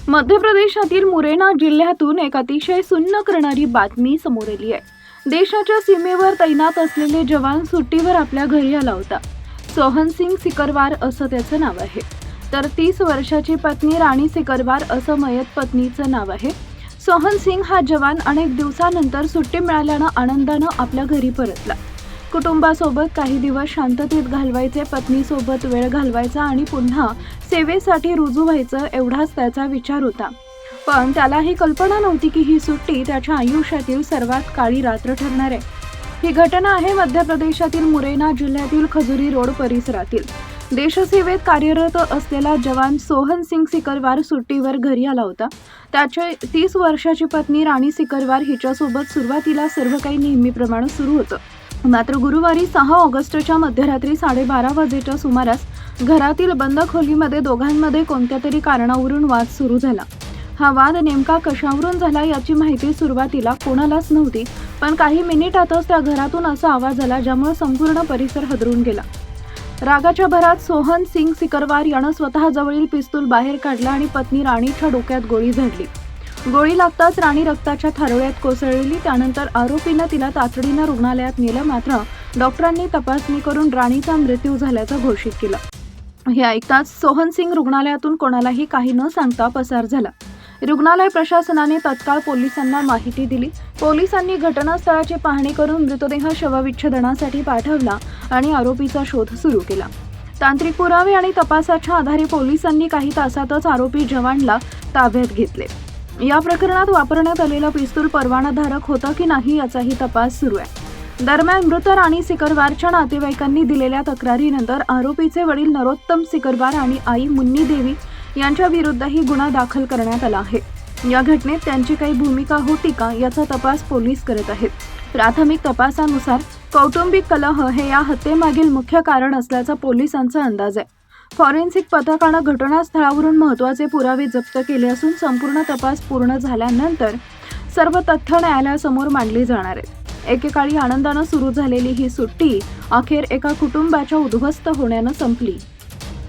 मध्य प्रदेशातील मुरैना जिल्ह्यातून एक अतिशय सुन्न करणारी बातमी समोर आली आहे। देशाच्या सीमेवर तैनात असलेले जवान सुट्टीवर आपल्या घरी आला होता। सोहन सिंग सिकरवार असं त्याचं नाव आहे। तर 30 वर्षाची पत्नी राणी सिकरवार असं मयत पत्नीचं नाव आहे। सोहन सिंग हा जवान अनेक दिवसानंतर सुट्टी मिळाल्यानं आनंदानं आपल्या घरी परतला। कुटुंबासोबत काही दिवस शांततेत घालवायचे, पत्नीसोबत वेळ घालवायचा आणि पुन्हा सेवेसाठी रुजू व्हायचं एवढाच त्याचा विचार होता। पण त्याला ही कल्पना नव्हती की ही सुट्टी त्याच्या आयुष्यातील सर्वात काळी रात्र ठरणार आहे। ही घटना आहे मध्य प्रदेशातील मुरैना जिल्ह्यातील खजुरी रोड परिसरातील। देशसेवेत कार्यरत असलेला जवान सोहन सिंग सिकरवार सुट्टीवर घरी आला होता। त्याची 30 वर्षाची पत्नी राणी सिकरवार हिच्यासोबत सुरुवातीला सर्व काही नेहमीप्रमाणे सुरू होतं। मात्र गुरुवारी 6 ऑगस्टच्या मध्यरात्री 12:30 वाजेच्या सुमारास घरातील बंद खोलीमध्ये दोघांमध्ये कोणत्या तरी कारणावरून वाद सुरू झाला। हा वाद नेमका कशावरून झाला याची माहिती सुरुवातीला कोणालाच नव्हती, पण काही मिनिटातच त्या घरातून असा आवाज आला ज्यामुळे संपूर्ण परिसर हादरून गेला। रागाच्या भरात सोहन सिंग सिकरवार यानं स्वतः जवळील पिस्तूल बाहेर काढला आणि पत्नी राणीच्या डोक्यात गोळी झाडली। गोळी लागताच राणी रक्ताच्या थारोळ्यात कोसळली। त्यानंतर आरोपीनं तिला तातडीनं रुग्णालयात नेलं, मात्र डॉक्टरांनी तपासणी करून राणीचा मृत्यू झाल्याचं घोषित केलं। हे ऐकताच सोहन सिंग रुग्णालयातून कोणालाही काही न सांगता पसार झाला। रुग्णालय प्रशासनाने तत्काळ पोलिसांना माहिती दिली। पोलिसांनी घटनास्थळाची पाहणी करून मृतदेह शवविच्छेदनासाठी पाठवला आणि आरोपीचा शोध सुरू केला। तांत्रिक पुरावे आणि तपासाच्या आधारे पोलिसांनी काही तासातच आरोपी जवानला ताब्यात घेतले। या प्रकरणात वापरण्यात आलेला पिस्तूल परवानाधारक होता की नाही याचाही तपास सुरू आहे। दरम्यान मृत राणी सिकरवारच्या नातेवाईकांनी दिलेल्या तक्रारीनंतर आरोपीचे वडील नरोत्तम सिकरवार आणि आई मुन्नी देवी यांच्या विरुद्धही गुन्हा दाखल करण्यात आला आहे। या घटनेत त्यांची काही भूमिका होती का याचा तपास पोलीस करत आहेत। प्राथमिक तपासानुसार कौटुंबिक कलह हे या हत्येमागील मुख्य कारण असल्याचा पोलिसांचा अंदाज आहे। फॉरेन्सिक पथकानं घटनास्थळावरून महत्त्वाचे पुरावे जप्त केले असून संपूर्ण तपास पूर्ण झाल्यानंतर सर्व तथ्य न्यायालयासमोर मांडली जाणार आहेत। एकेकाळी आनंदानं सुरू झालेली ही सुट्टी अखेर एका कुटुंबाच्या उद्ध्वस्त होण्यानं संपली।